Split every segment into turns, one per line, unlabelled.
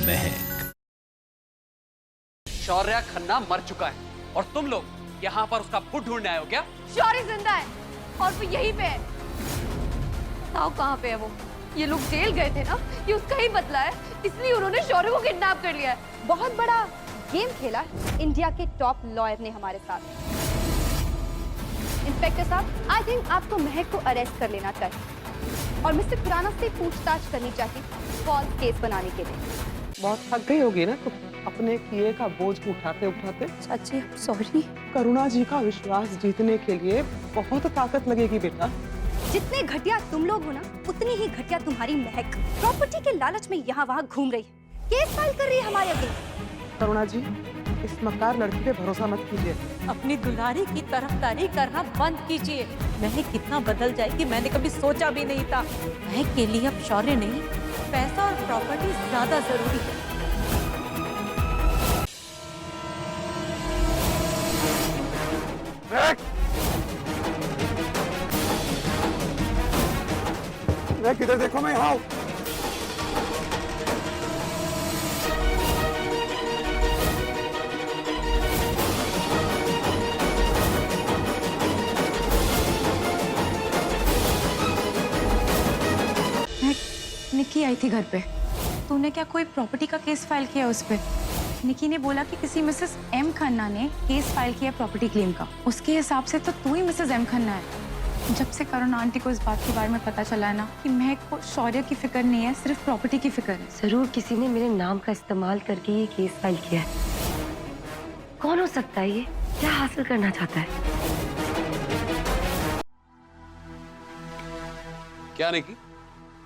महक।
शौर्य खन्ना मर चुका है और तुम लोग यहाँ पर उसका फुट ढूंढने आए हो क्या?
शौर्य जिंदा है और वो यहीं पे है। बताओ कहाँ पे है वो? ये लोग जेल गए थे ना, ये उसका ही बदला है, इसलिए उन्होंने शौर्य को किडनैप कर लिया है।
बहुत बड़ा गेम खेला इंडिया के टॉप लॉयर ने हमारे साथ। इंस्पेक्टर साहब, आई थिंक आपको महक को अरेस्ट कर लेना चाहिए और मिस्टर खुराना से पूछताछ करनी चाहिए फॉल्स केस बनाने के लिए।
बहुत थक गई होगी ना तुम अपने किए का बोझ उठाते उठाते।
चाची सॉरी।
करुणा जी का विश्वास जीतने के लिए बहुत ताकत लगेगी बेटा।
जितने घटिया तुम लोग हो ना, उतनी ही घटिया तुम्हारी महक। प्रॉपर्टी के लालच में यहाँ वहाँ घूम रही है, केस फाइल कर रही है हमारे अगेंस्ट।
करुणा जी, इस मक्कार लड़की पे भरोसा मत कीजिए।
अपनी दुलारी की तरफदारी करना बंद कीजिए। महक कितना बदल जाएगी मैंने कभी सोचा भी नहीं था। महक के लिए अब शौर्य नहीं, पैसा और प्रॉपर्टी ज्यादा जरूरी है।
किधर देखो, मैं यहाँ हूँ।
निकी आई थी घर पे। तूने क्या कोई प्रॉपर्टी का केस फाइल किया उस पे? निकी ने बोला कि किसी मिसेस एम खन्ना ने केस फाइल किया प्रॉपर्टी क्लेम का। उसके हिसाब से तो तू ही मिसेस एम खन्ना है। जब से करुणा आंटी को इस बात के बारे में पता चला है ना कि महक को शौर्य की फिक्र नहीं है, सिर्फ प्रॉपर्टी की फिक्र है।
जरूर किसी ने मेरे नाम का इस्तेमाल करके ये केस फाइल किया है। कौन हो सकता है ये? क्या हासिल करना चाहता है?
क्या निकी,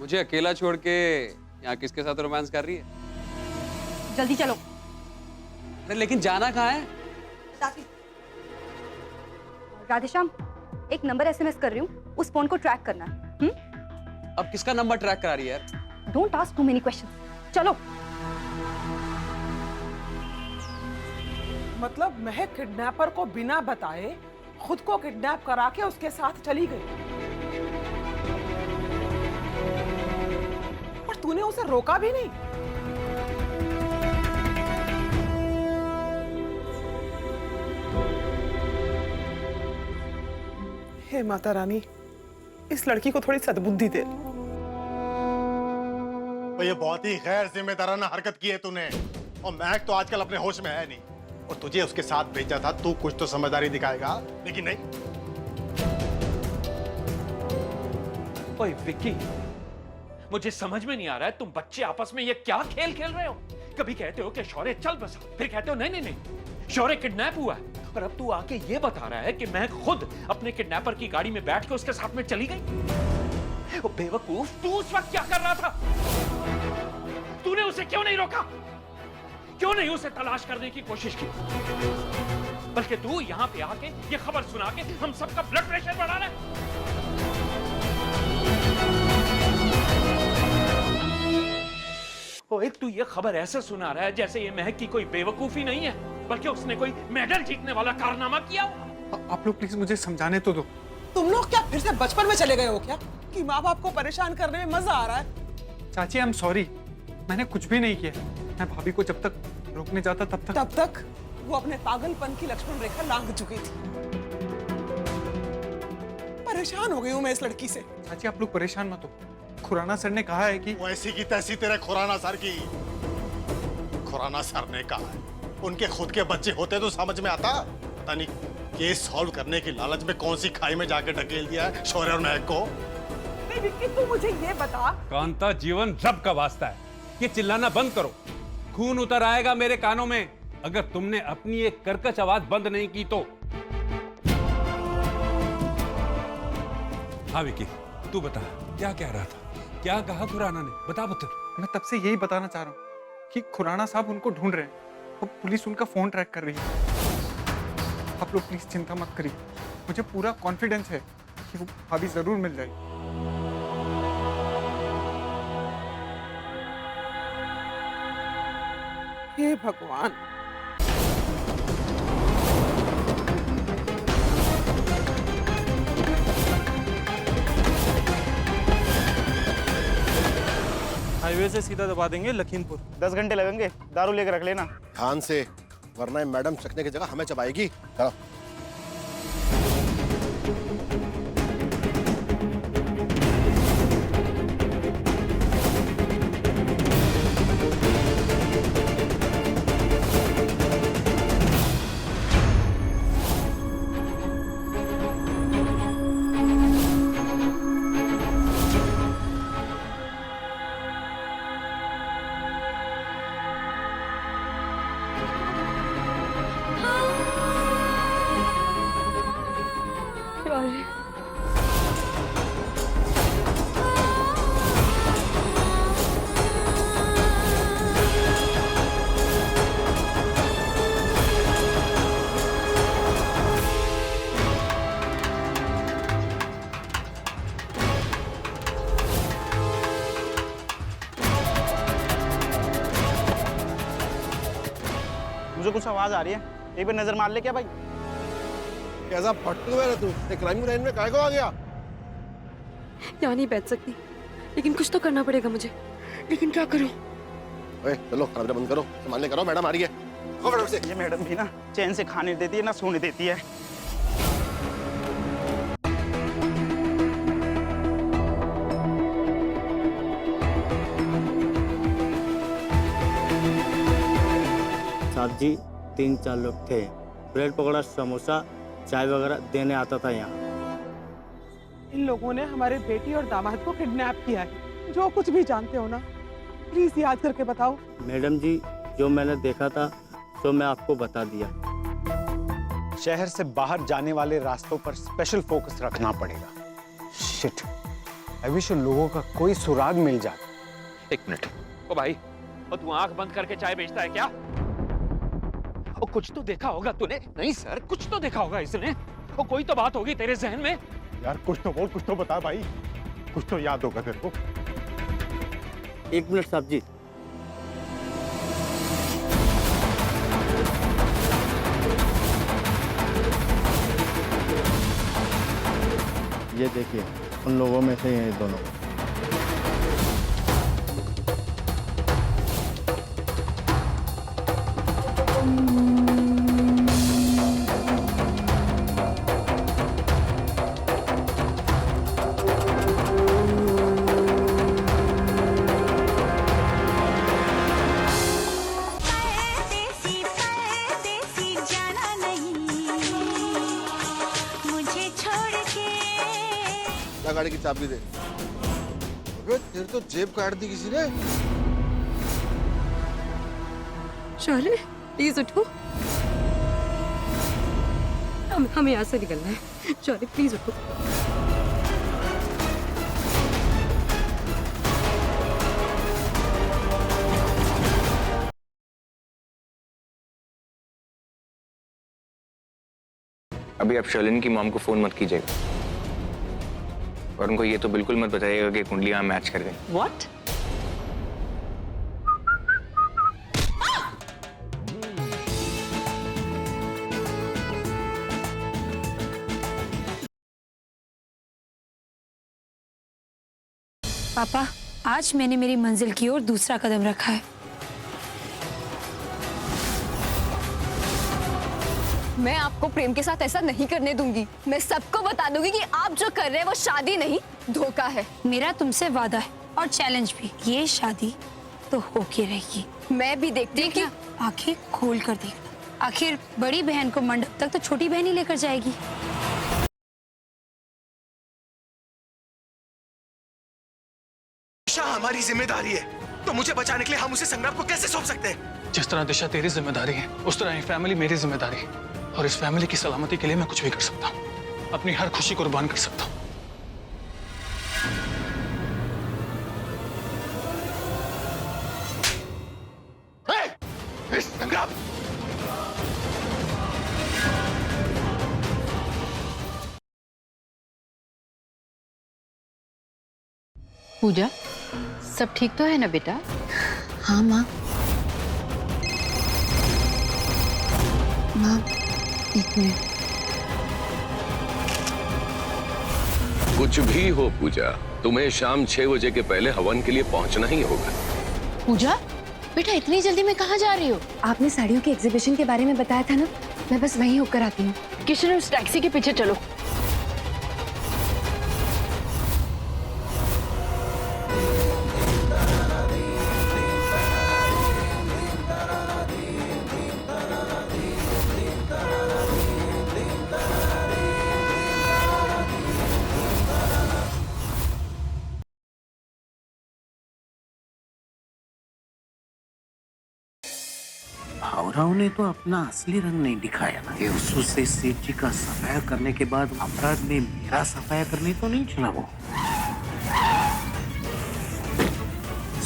मुझे अकेला छोड़ के यहाँ किसके साथ रोमांस कर रही है?
जल्दी चलो।
अरे लेकिन जाना कहाँ है?
राधेश्याम, एक नंबर एसएमएस कर रही हूँ, उस फोन को ट्रैक करना है।
अब किसका नंबर ट्रैक करा रही है यार?
Don't ask too many questions. चलो।
मतलब महक किडनैपर को बिना बताए खुद को किडनैप करा के उसके साथ चली गई और तूने उसे रोका भी नहीं। हे माता रानी, इस लड़की को थोड़ी सद्बुद्धि दे।
तो ये बहुत ही गैर जिम्मेदाराना हरकत की है तूने। और महक तो आजकल अपने होश में है नहीं, और तुझे उसके साथ भेजा था, तू कुछ तो समझदारी दिखाएगा, लेकिन नहीं।
ओए विक्की, मुझे समझ में नहीं आ रहा है तुम बच्चे आपस में ये क्या खेल खेल रहे हो? कभी कहते हो कि शौर्य चल बसा, फिर कहते हो नहीं नहीं नहीं शौर्य किडनैप हुआ है, और अब तू आके ये बता रहा है कि मैं खुद अपने किडनैपर की गाड़ी में बैठ के उसके साथ में चली गई। ओ बेवकूफ, तू उस वक्त क्या कर रहा था? तूने उसे क्यों नहीं रोका? क्यों नहीं उसे तलाश करने की कोशिश की? बल्कि तू यहाँ पे आके ये खबर सुना के हम सबका ब्लड प्रेशर बढ़ा रहा है। एक तू ये खबर ऐसे सुना रहा है जैसे ये महक की कोई बेवकूफी नहीं है, बल्कि उसने कोई मेडल जीतने वाला कारनामा किया हो।
आप लोग प्लीज मुझे समझाने तो दो।
तुम लोग क्या फिर से बचपन में चले गए हो क्या कि माँ बाप को परेशान करने में मजा आ रहा है?
चाची आई एम सॉरी, मैंने कुछ भी नहीं किया। मैं भाभी को जब तक रोकने जाता तब तक
वो अपने पागलपन की लक्ष्मण रेखा लांघ चुकी थी। परेशान हो गई हूँ मैं इस लड़की से।
चाची आप लोग परेशान मत हो। खुराना सर ने कहा है कि
वो ऐसी की तैसी तेरे खुराना सर की। खुराना सर ने कहा है, उनके खुद के बच्चे होते तो समझ में आता। पता नहीं केस सॉल्व करने की लालच में कौन सी खाई में जाके ढकेल दिया है शौर्य और महक को।
नहीं विक्की, तू मुझे ये बता।
कांता, जीवन रब का वास्ता है, ये चिल्लाना बंद करो। खून उतर आएगा मेरे कानों में अगर तुमने अपनी एक कर्कश आवाज बंद नहीं की तो। हाँ विकी, तू बता क्या कह रहा था? क्या कहा खुराना ने? बता पुत्र।
मैं तब से यही बताना चाह रहा हूँ कि खुराना साहब उनको ढूंढ रहे हैं और पुलिस उनका फोन ट्रैक कर रही है। आप लोग प्लीज चिंता मत करिए, मुझे पूरा कॉन्फिडेंस है कि वो भाभी जरूर मिल जाएगी।
हे भगवान।
हाईवे से सीधा दबा देंगे लखीमपुर।
10 घंटे लगेंगे, दारू लेकर रख लेना।
ध्यान से, वरना ये मैडम चखने की जगह हमें चबाएगी। चलो।
मुझे कुछ आवाज आ रही है, एक बार नजर मार ले। क्या भाई?
कैसा फट्टू है तू? क्राइम लाइन में काहे को आ गया?
यहाँ नहीं बैठ सकती, लेकिन कुछ तो करना पड़ेगा मुझे। लेकिन क्या करूं?
ओए चलो, कैमरा बंद करो, संभालने करो, मैडम आ रही है। आओ फटाफट से।
ये मैडम भी ना चैन से खाने देती है ना सोने देती है।
साहब जी 3-4 लोग थे, ब्रेड पकौड़ा समोसा चाय वगैरह देने आता था यहाँ।
इन लोगों ने हमारे बेटी और दामाद को किडनैप किया है। जो कुछ भी जानते हो ना, प्लीज याद करके बताओ।
मैडम जी, जो मैंने देखा था तो मैं आपको बता दिया।
शहर से बाहर जाने वाले रास्तों पर स्पेशल फोकस रखना पड़ेगा। शिट, आई विश उन लोगों का कोई सुराग मिल जाता।
1 मिनट। ओ भाई, और तू आंख बंद करके चाय बेचता है क्या? ओ कुछ तो देखा होगा तूने। नहीं सर, कुछ तो देखा होगा इसने। ओ कोई तो बात होगी तेरे जहन में।
यार कुछ तो बोल, कुछ तो बता भाई, कुछ तो याद होगा तेरे को।
1 मिनट साहब जी। ये देखिए, उन लोगों में से ये दोनों।
गाड़ी की चाबी दे। अबे तेरे तो जेब काट दी किसी ने।
शौर्य, प्लीज उठो। हमें यहाँ से निकलना है। शौर्य, प्लीज उठो।
अभी आप शर्लिन की मॉम को फोन मत कीजिएगा और उनको ये तो बिल्कुल मत बताइएगा कि कुंडलियां मैच कर गई।
What?
पापा, आज मैंने मेरी मंजिल की ओर दूसरा कदम रखा है।
मैं आपको प्रेम के साथ ऐसा नहीं करने दूंगी। मैं सबको बता दूंगी कि आप जो कर रहे हैं वो शादी नहीं, धोखा है।
मेरा तुमसे वादा है और चैलेंज भी, ये शादी तो होके रहेगी।
मैं भी देखती हूँ कि
आंखें खोल कर देखना। आखिर बड़ी बहन को मंडप तक तो छोटी बहन ही लेकर जाएगी।
हमारी जिम्मेदारी है, तो मुझे बचाने के लिए हम उसे संग्राम को कैसे सौंप सकते हैं?
जिस तरह दिशा तेरी जिम्मेदारी है, उस तरह ये फैमिली मेरी जिम्मेदारी है। और इस फैमिली की सलामती के लिए मैं कुछ भी कर सकता हूँ, अपनी हर खुशी कुर्बान कर सकता हूँ।
संग्राम,
पूजा, सब ठीक तो है ना बेटा?
हाँ माँ। माँ, 1 मिनट।
कुछ भी हो पूजा, तुम्हें शाम 6 बजे के पहले हवन के लिए पहुंचना ही होगा।
पूजा बेटा इतनी जल्दी में कहाँ जा रही हो?
आपने साड़ियों के एग्जीबिशन के बारे में बताया था ना, मैं बस वहीं होकर आती हूँ।
किशन उस टैक्सी के पीछे चलो।
भावराव ने तो अपना असली रंग नहीं दिखाया ना। ये से सेठ जी का सफाया करने के बाद अपराध में मेरा सफाया करने तो नहीं चला वो।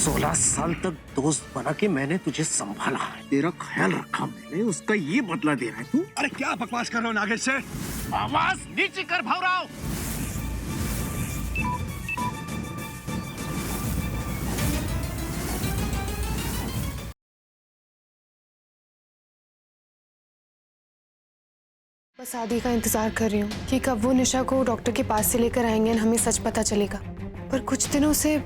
16 साल तक दोस्त बना के मैंने तुझे संभाला है, तेरा ख्याल रखा मैंने, उसका ये बदला दे रहा है तू।
अरे क्या बकवास कर रहे हो नागेश से?
आवाज नीचे कर भावराव।
बस आदि का इंतजार कर रही हूँ कि कब वो निशा को डॉक्टर के पास से लेकर आएंगे और हमें सच पता चलेगा। पर कुछ दिनों से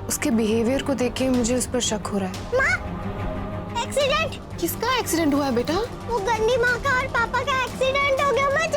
उसके बिहेवियर को देख के मुझे उस पर शक हो रहा है।
माँ, एक्सीडेंट।
किसका एक्सीडेंट हुआ है बेटा?
वो गंदी माँ का और पापा का एक्सीडेंट हो गया। मैं